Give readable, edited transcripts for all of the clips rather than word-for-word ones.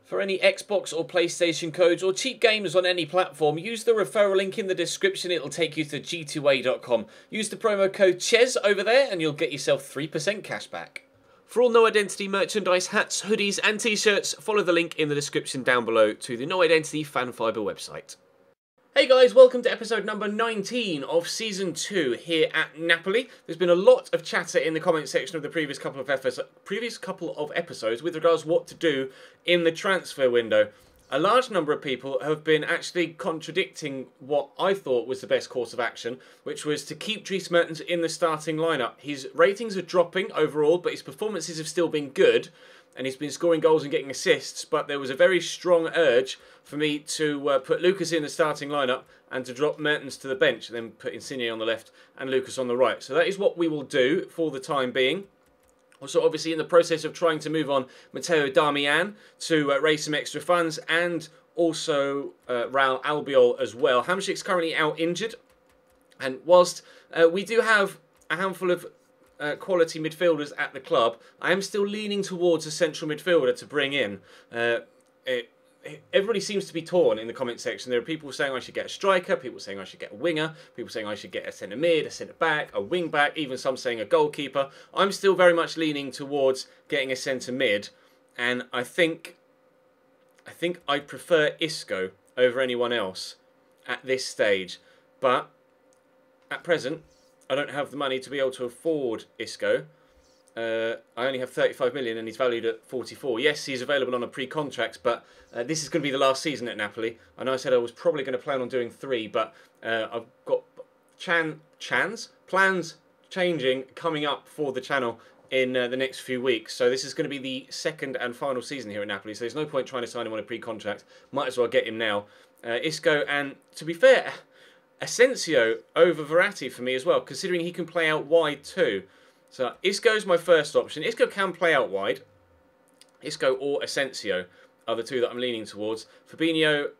For any Xbox or PlayStation codes or cheap games on any platform, use the referral link in the description. It'll take you to g2a.com. Use the promo code CHES over there and you'll get yourself 3% cash back. For all No Identity merchandise, hats, hoodies and t-shirts, follow the link in the description down below to the No Identity Fan Fibre website. Hey guys, welcome to episode number 19 of Season 2 here at Napoli. There's been a lot of chatter in the comment section of the previous couple of episodes with regards to what to do in the transfer window. A large number of people have been actually contradicting what I thought was the best course of action, which was to keep Dries Mertens in the starting lineup. His ratings are dropping overall, but his performances have still been good, and he's been scoring goals and getting assists, but there was a very strong urge for me to put Lucas in the starting lineup and to drop Mertens to the bench, and then put Insigne on the left and Lucas on the right. So that is what we will do for the time being. Also, obviously, in the process of trying to move on Matteo Darmian to raise some extra funds, and also Raul Albiol as well. Hamšík's currently out injured, and whilst we do have a handful of quality midfielders at the club, I am still leaning towards a central midfielder to bring in. Everybody seems to be torn in the comment section. There are people saying I should get a striker, people saying I should get a winger, people saying I should get a centre mid, a centre back, a wing back, even some saying a goalkeeper. I'm still very much leaning towards getting a centre mid, and I think I prefer Isco over anyone else at this stage. But at present, I don't have the money to be able to afford Isco. I only have 35 million and he's valued at 44. Yes, he's available on a pre-contract, but this is going to be the last season at Napoli. I know I said I was probably going to plan on doing 3, but I've got plans changing coming up for the channel in the next few weeks. So this is going to be the second and final season here at Napoli, so there's no point trying to sign him on a pre-contract. Might as well get him now. Isco, and to be fair, Asensio over Verratti for me as well, considering he can play out wide too. So Isco's my first option. Isco can play out wide. Isco or Asensio are the two that I'm leaning towards. Fabinho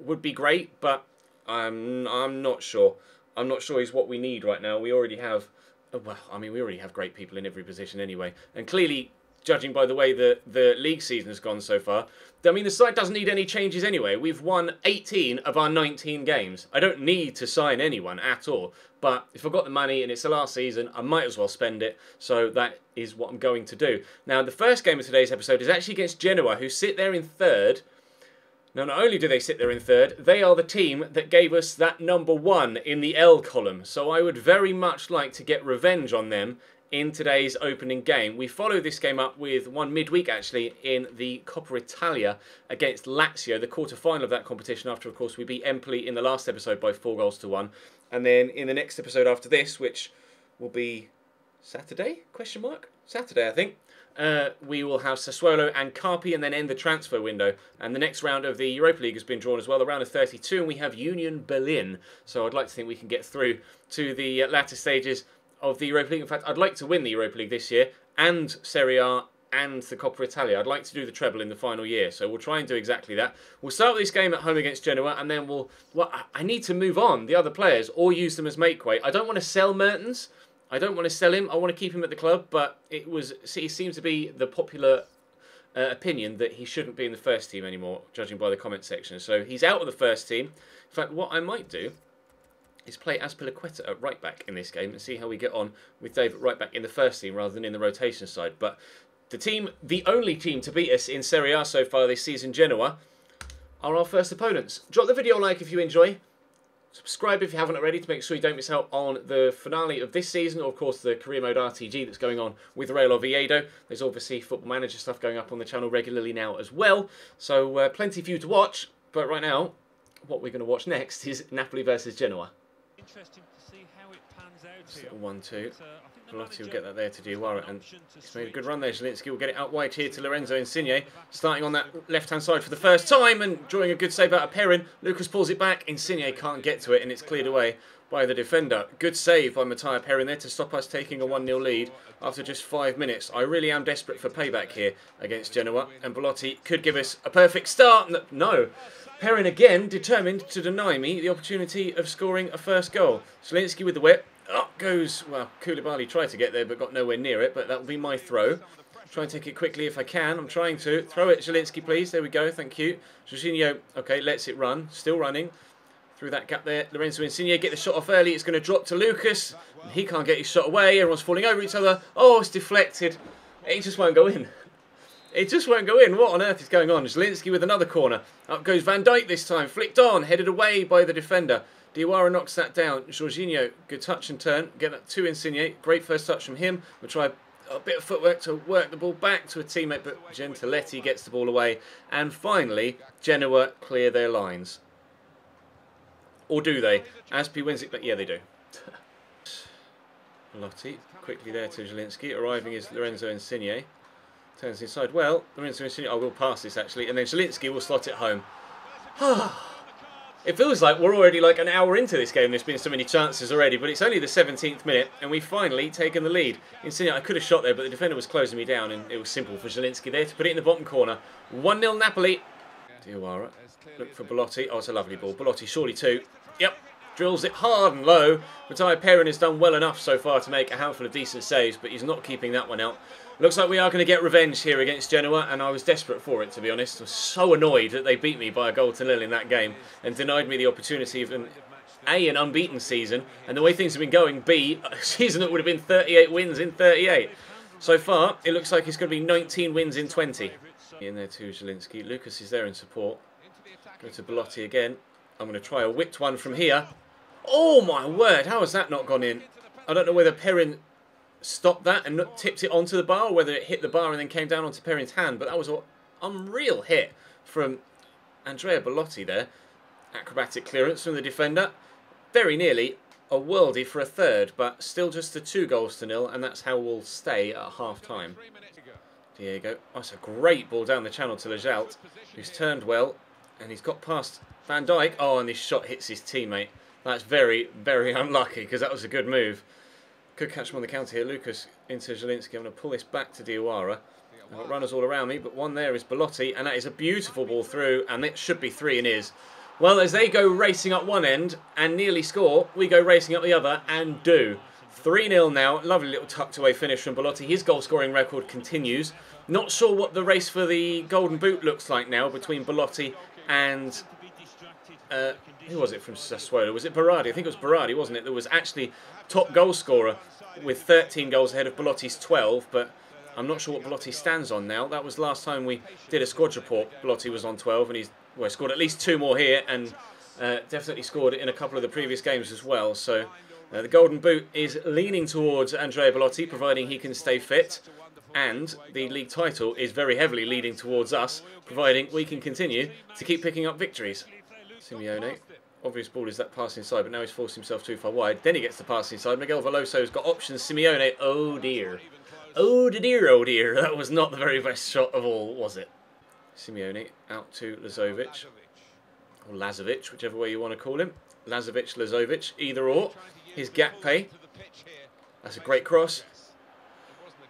would be great, but I'm not sure. I'm not sure he's what we need right now. We already have, well, I mean, we already have great people in every position anyway. And clearly, judging by the way the league season has gone so far, I mean, the side doesn't need any changes anyway. We've won 18 of our 19 games. I don't need to sign anyone at all. But if I've got the money and it's the last season, I might as well spend it. So that is what I'm going to do. Now, the first game of today's episode is actually against Genoa, who sit there in third. Now, not only do they sit there in third, they are the team that gave us that number 1 in the L column. So I would very much like to get revenge on them in today's opening game. We follow this game up with one midweek actually in the Coppa Italia against Lazio, the quarter-final of that competition, after of course we beat Empoli in the last episode by 4-1. And then in the next episode after this, which will be Saturday, ? Saturday, I think, we will have Sassuolo and Carpi, and then end the transfer window. And the next round of the Europa League has been drawn as well, the round of 32, and we have Union Berlin. So I'd like to think we can get through to the latter stages of the Europa League. In fact, I'd like to win the Europa League this year, and Serie A, and the Coppa Italia. I'd like to do the treble in the final year, so we'll try and do exactly that. We'll start with this game at home against Genoa, and then I need to move on the other players, or use them as make weight. I don't want to sell Mertens. I don't want to sell him. I want to keep him at the club, but it seems to be the popular opinion that he shouldn't be in the first team anymore, judging by the comment section. So he's out of the first team. In fact, what I might do is play Azpilicueta at right back in this game and see how we get on with Dave at right back in the first team rather than in the rotation side. But the only team to beat us in Serie A so far this season, Genoa, are our first opponents. Drop the video a like if you enjoy. Subscribe if you haven't already to make sure you don't miss out on the finale of this season, or of course the career mode RTG that's going on with Real Oviedo. There's obviously Football Manager stuff going up on the channel regularly now as well. So plenty for you to watch. But right now, what we're going to watch next is Napoli versus Genoa. Interesting to see how it pans out here. 1-2. Belotti will get that there to Diawara, and he's made a good run there. Zielinski will get it out wide here to Lorenzo Insigne, starting on that left-hand side for the first time and drawing a good save out of Perrin. Lucas pulls it back. Insigne can't get to it, and it's cleared away by the defender. Good save by Matteo Perrin there to stop us taking a 1-0 lead after just 5 minutes. I really am desperate for payback here against Genoa, and Belotti could give us a perfect start. No. Perrin again determined to deny me the opportunity of scoring a first goal. Zielinski with the whip. Up goes, well, Koulibaly tried to get there but got nowhere near it, but that will be my throw. Try and take it quickly if I can. I'm trying to. Throw it, Zielinski, please. There we go. Thank you. Jorginho, okay, lets it run. Still running. Through that gap there. Lorenzo Insigne, get the shot off early. It's going to drop to Lucas. He can't get his shot away. Everyone's falling over each other. Oh, it's deflected. It just won't go in. It just won't go in. What on earth is going on? Zielinski with another corner. Up goes Van Dijk this time. Flicked on. Headed away by the defender. Diawara knocks that down. Jorginho, good touch and turn. Get that to Insigne. Great first touch from him. We'll try a bit of footwork to work the ball back to a teammate, but Gentiletti gets the ball away. And finally, Genoa clear their lines. Or do they? Aspi wins it, but yeah, they do. Lotti, quickly there to Zielinski. Arriving is Lorenzo Insigne. Turns inside. Well, Lorenzo Insigne, I will pass this actually. And then Zielinski will slot it home. It feels like we're already like an hour into this game. There's been so many chances already, but it's only the 17th minute, and we've finally taken the lead. Insigne, I could have shot there, but the defender was closing me down, and it was simple for Zielinski there to put it in the bottom corner. 1-0 Napoli. Diawara, look for Belotti. Oh, it's a lovely ball. Belotti, surely two. Yep, drills it hard and low. Matteo Perin has done well enough so far to make a handful of decent saves, but he's not keeping that one out. Looks like we are going to get revenge here against Genoa, and I was desperate for it, to be honest. I was so annoyed that they beat me by a goal to nil in that game and denied me the opportunity of an unbeaten season, and the way things have been going, B, a season that would have been 38 wins in 38. So far, it looks like it's going to be 19 wins in 20. In there to Zielinski. Lucas is there in support. Go to Belotti again. I'm going to try a whipped one from here. Oh my word, how has that not gone in? I don't know whether Perin stopped that and tipped it onto the bar, or whether it hit the bar and then came down onto Perin's hand, but that was an unreal hit from Andrea Belotti there. Acrobatic clearance from the defender. Very nearly a worldie for a third, but still just the 2 goals to nil, and that's how we'll stay at half-time. Diego. Oh, that's a great ball down the channel to Lejalt, who's turned well, and he's got past Van Dijk. Oh, and this shot hits his teammate. That's very, very unlucky, because that was a good move. Could catch him on the counter here. Lucas into Zielinski. I'm going to pull this back to Diawara. I've got runners all around me, but one there is Belotti, and that is a beautiful ball through, and it should be 3 and is. Well, as they go racing up one end and nearly score, we go racing up the other and do. 3-0 now. Lovely little tucked away finish from Belotti. His goal scoring record continues. Not sure what the race for the Golden Boot looks like now between Belotti and who was it from Sassuolo? Was it Berardi? I think it was Berardi, wasn't it? That was actually top goal scorer with 13 goals ahead of Belotti's 12, but I'm not sure what Belotti stands on now. That was last time we did a squad report. Belotti was on 12, and he's scored at least 2 more here, and definitely scored in a couple of the previous games as well. So the Golden Boot is leaning towards Andrea Belotti, providing he can stay fit. And the league title is very heavily leading towards us, providing we can continue to keep picking up victories. Simeone, obvious ball is that pass inside, but now he's forced himself too far wide. Then he gets the pass inside. Miguel Veloso's got options. Simeone, oh dear. Oh dear, oh dear. That was not the very best shot of all, was it? Simeone out to Lazovic. Or Lazovic, whichever way you want to call him. Lazovic, Lazovic, either or. His Gakpe. That's a great cross.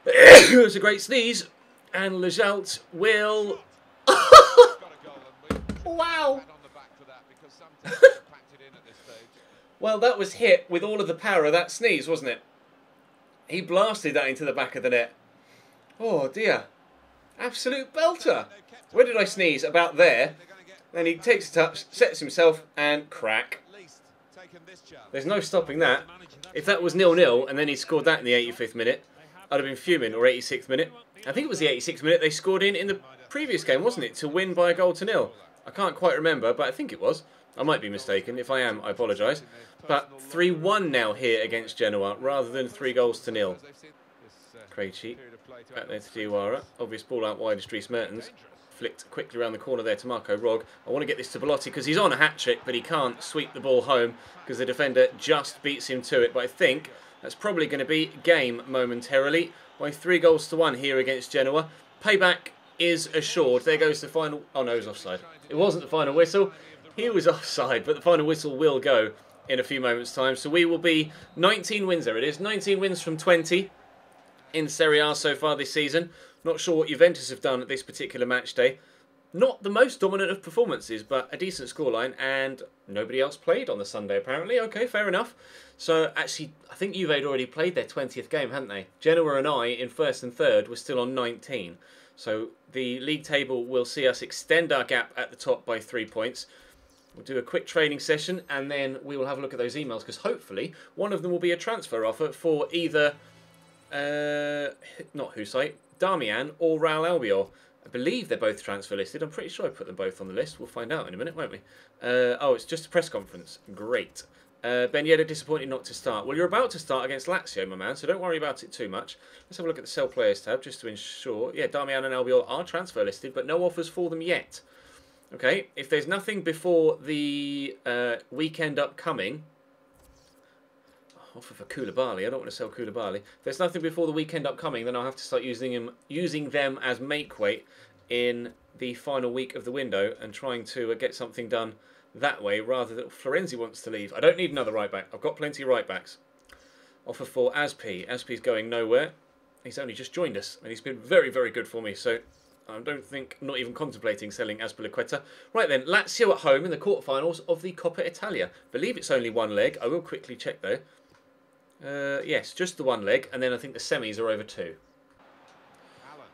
It's a great sneeze. And Lejalt will... Wow. Well, that was hit with all of the power of that sneeze, wasn't it? He blasted that into the back of the net. Oh, dear. Absolute belter. Where did I sneeze? About there. Then he takes a touch, sets himself, and crack. There's no stopping that. If that was 0-0, and then he scored that in the 85th minute, I'd have been fuming, or 86th minute. I think it was the 86th minute they scored in the previous game, wasn't it? To win by a goal to nil. I can't quite remember, but I think it was. I might be mistaken. If I am, I apologise. But 3-1 now here against Genoa, rather than 3 goals to nil. Krejci, back there to Diawara. Obvious ball out wide to Dries Mertens. Flicked quickly around the corner there to Marco Rog. I want to get this to Belotti because he's on a hat-trick, but he can't sweep the ball home because the defender just beats him to it. But I think that's probably going to be game momentarily. By 3 goals to 1 here against Genoa. Payback is assured. There goes the final... Oh, no, it was offside. It wasn't the final whistle. He was offside, but the final whistle will go in a few moments' time. So we will be 19 wins. There it is. 19 wins from 20 in Serie A so far this season. Not sure what Juventus have done at this particular match day. Not the most dominant of performances, but a decent scoreline, and nobody else played on the Sunday, apparently. Okay, fair enough. So, actually, I think Juve had already played their 20th game, hadn't they? Genoa and I, in first and third, were still on 19. So, the league table will see us extend our gap at the top by 3 points. We'll do a quick training session, and then we will have a look at those emails, because hopefully one of them will be a transfer offer for either, not Husay, Darmian or Raul Albiol. I believe they're both transfer listed. I'm pretty sure I put them both on the list. We'll find out in a minute, won't we? Oh, it's just a press conference. Great. Ben Yedder disappointed not to start. Well, you're about to start against Lazio, my man, so don't worry about it too much. Let's have a look at the sell players tab just to ensure. Yeah, Darmian and Albiol are transfer listed, but no offers for them yet. Okay, if there's nothing before the weekend upcoming... Offer for Koulibaly. I don't want to sell Koulibaly. If there's nothing before the weekend upcoming, then I'll have to start using them as make weight in the final week of the window and trying to get something done that way rather than Florenzi wants to leave. I don't need another right back. I've got plenty of right backs. Offer for Aspi. Aspi's going nowhere. He's only just joined us and he's been very, very good for me. So I don't think, not even contemplating selling Azpilicueta. Right then, Lazio at home in the quarterfinals of the Coppa Italia. Believe it's only one leg. I will quickly check though. Yes, just the one leg, and then I think the semis are over 2.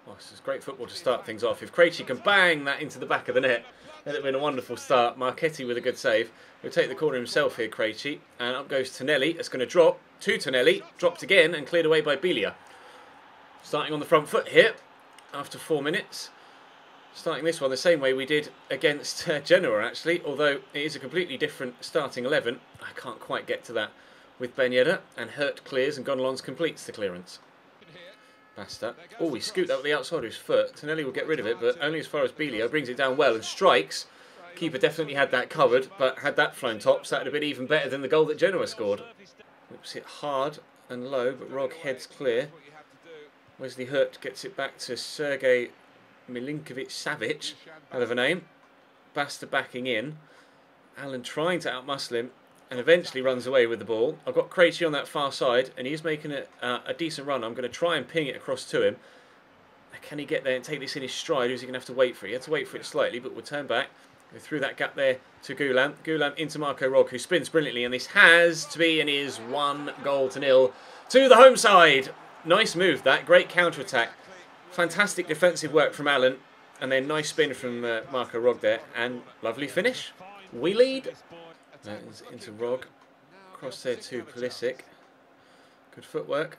Oh, this is great football to start things off. If Krejci can bang that into the back of the net, that would have been a wonderful start. Marchetti with a good save. He'll take the corner himself here, Krejci, and up goes Tonelli. It's going to drop to Tonelli, dropped again, and cleared away by Biglia. Starting on the front foot here, after 4 minutes. Starting this one the same way we did against Genoa, actually, although it is a completely different starting 11. I can't quite get to that. With Ben Yedder, and Hurt clears and Gonalons completes the clearance. Basta. Oh, he scooped up the outside of his foot. Tonelli will get rid of it, but only as far as Biglia brings it down well and strikes. Keeper definitely had that covered, but had that flown tops, that would have been even better than the goal that Genoa scored. Whips it hard and low, but Rog heads clear. Wesley Hurt gets it back to Sergej Milinkovic-Savic, hell of a name. Basta backing in. Allen trying to outmuscle him. And eventually runs away with the ball. I've got Krejci on that far side, and he's making it a decent run. I'm going to try and ping it across to him. Can he get there and take this in his stride, or is he going to have to wait for it? He had to wait for it slightly, but we'll turn back. Go through that gap there to Gulam. Gulam into Marco Rog, who spins brilliantly, and this has to be and is 1-0 to the home side. Nice move, that. Great counter-attack. Fantastic defensive work from Allen, and then nice spin from Marco Rog there, and lovely finish. We lead. That is into Rog. Cross there to Pulisic. Good footwork.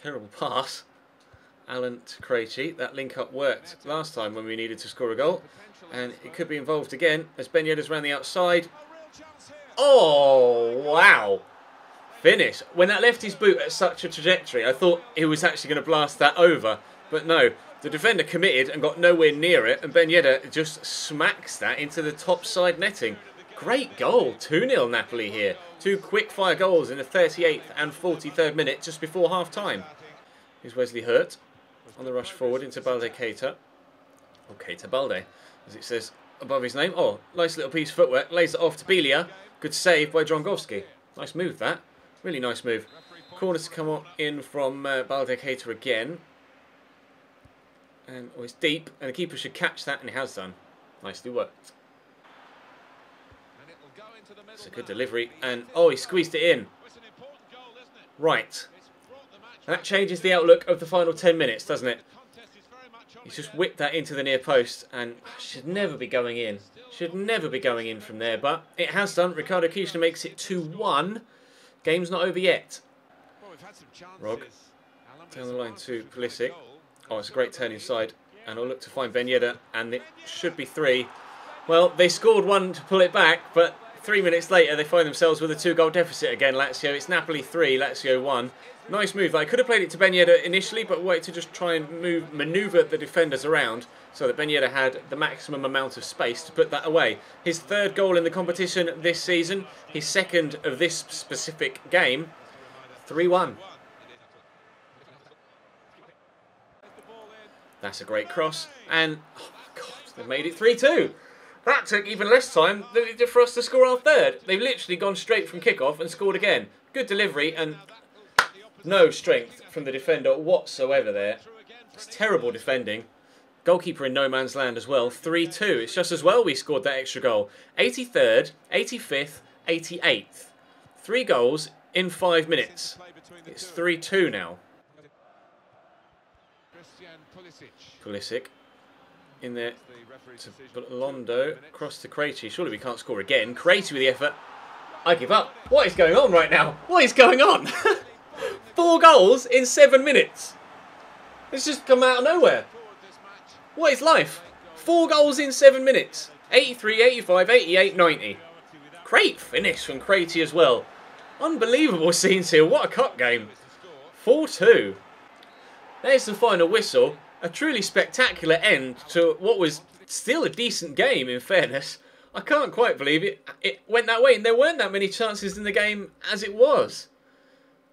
Terrible pass. Allen to Krejci. That link-up worked last time when we needed to score a goal. And it could be involved again as Ben Yedder's round the outside. Oh, wow. Finish. When that left his boot at such a trajectory, I thought he was actually going to blast that over. But no. The defender committed and got nowhere near it. And Ben Yedder just smacks that into the top side netting. Great goal, 2-0 Napoli here. 2 quick-fire goals in the 38th and 43rd minute just before half-time. Here's Wesley Hurt on the rush forward into Balde Keita. Or Keita Balde, as it says above his name. Oh, nice little piece of footwork. Lays it off to Biglia. Good save by Drongowski. Nice move, that. Really nice move. Corner to come in from Balde Keita again. And it's deep, and the keeper should catch that, and he has done. Nicely worked. It's a good delivery, and oh, he squeezed it in. Right. That changes the outlook of the final 10 minutes, doesn't it? He's just whipped that into the near post, and should never be going in. Should never be going in from there, but it has done. Ricardo Kirchner makes it 2-1. Game's not over yet. Rog down the line to Pulisic. Oh, it's a great turn inside, and I'll look to find Ben Yedder, and it should be 3. Well, they scored 1 to pull it back, but 3 minutes later, they find themselves with a 2-goal deficit again, Lazio. It's Napoli 3, Lazio 1. Nice move. I could have played it to Ben Yedder initially, but wait to just try and manoeuvre the defenders around so that Ben Yedder had the maximum amount of space to put that away. His 3rd goal in the competition this season, his 2nd of this specific game, 3-1. That's a great cross, and oh my God, they've made it 3-2. That took even less time than it did for us to score our 3rd. They've literally gone straight from kickoff and scored again. Good delivery and no strength from the defender whatsoever there. It's terrible defending. Goalkeeper in no man's land as well. 3-2. It's just as well we scored that extra goal. 83rd, 85th, 88th. 3 goals in 5 minutes. It's 3-2 now. Pulisic in there to Londo. Across to Krejci. Surely we can't score again. Krejci with the effort. I give up. What is going on right now? What is going on? 4 goals in 7 minutes. It's just come out of nowhere. What is life? 4 goals in 7 minutes. 83, 85, 88, 90. Great finish from Krejci as well. Unbelievable scenes here. What a cup game. 4-2. There's the final whistle. A truly spectacular end to what was still a decent game, in fairness. I can't quite believe it went that way. And there weren't that many chances in the game as it was.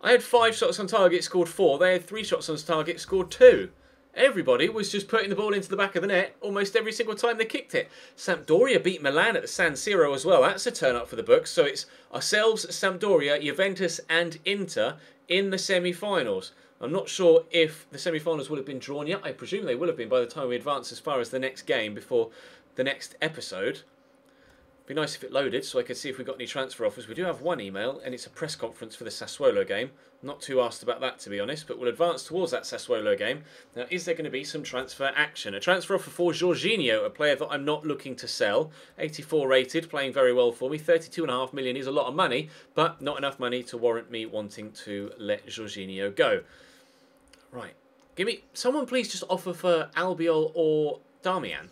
I had 5 shots on target, scored 4. They had 3 shots on target, scored 2. Everybody was just putting the ball into the back of the net almost every single time they kicked it. Sampdoria beat Milan at the San Siro as well. That's a turn up for the books. So it's ourselves, Sampdoria, Juventus and Inter in the semi-finals. I'm not sure if the semi-finals will have been drawn yet. I presume they will have been by the time we advance as far as the next game before the next episode. Be nice if it loaded so I could see if we got any transfer offers. We do have one email and it's a press conference for the Sassuolo game. Not too asked about that, to be honest, but we'll advance towards that Sassuolo game. Now, is there going to be some transfer action? A transfer offer for Jorginho, a player that I'm not looking to sell. 84 rated, playing very well for me. 32.5 million is a lot of money, but not enough money to warrant me wanting to let Jorginho go. Right. Give me... Someone please just offer for Albiol or Darmian.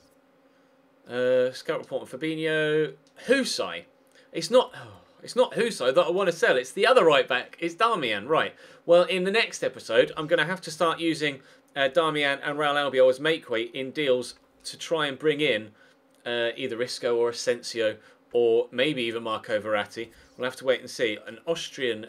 Scout report on Fabinho. Husai. It's not Husai that I want to sell. It's the other right back. It's Darmian. Right. Well, in the next episode, I'm going to have to start using Darmian and Raul Albiol as make weight in deals to try and bring in either Isco or Asensio or maybe even Marco Verratti. We'll have to wait and see. An Austrian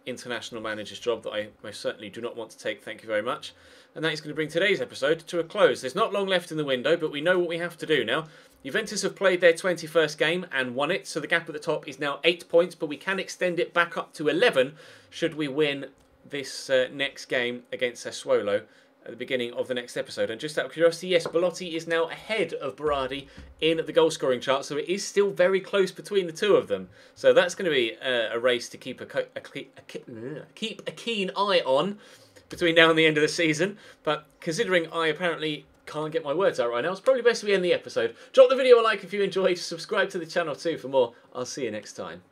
international manager's job that I most certainly do not want to take. Thank you very much. And that is going to bring today's episode to a close. There's not long left in the window, but we know what we have to do now. Juventus have played their 21st game and won it, so the gap at the top is now 8 points, but we can extend it back up to 11 should we win this next game against Sassuolo at the beginning of the next episode. And just out of curiosity, yes, Belotti is now ahead of Berardi in the goal-scoring chart, so it is still very close between the two of them. So that's going to be a race to keep a keen eye on between now and the end of the season. But considering I apparently can't get my words out right now, it's probably best we end the episode. Drop the video a like if you enjoyed, subscribe to the channel too for more. I'll see you next time.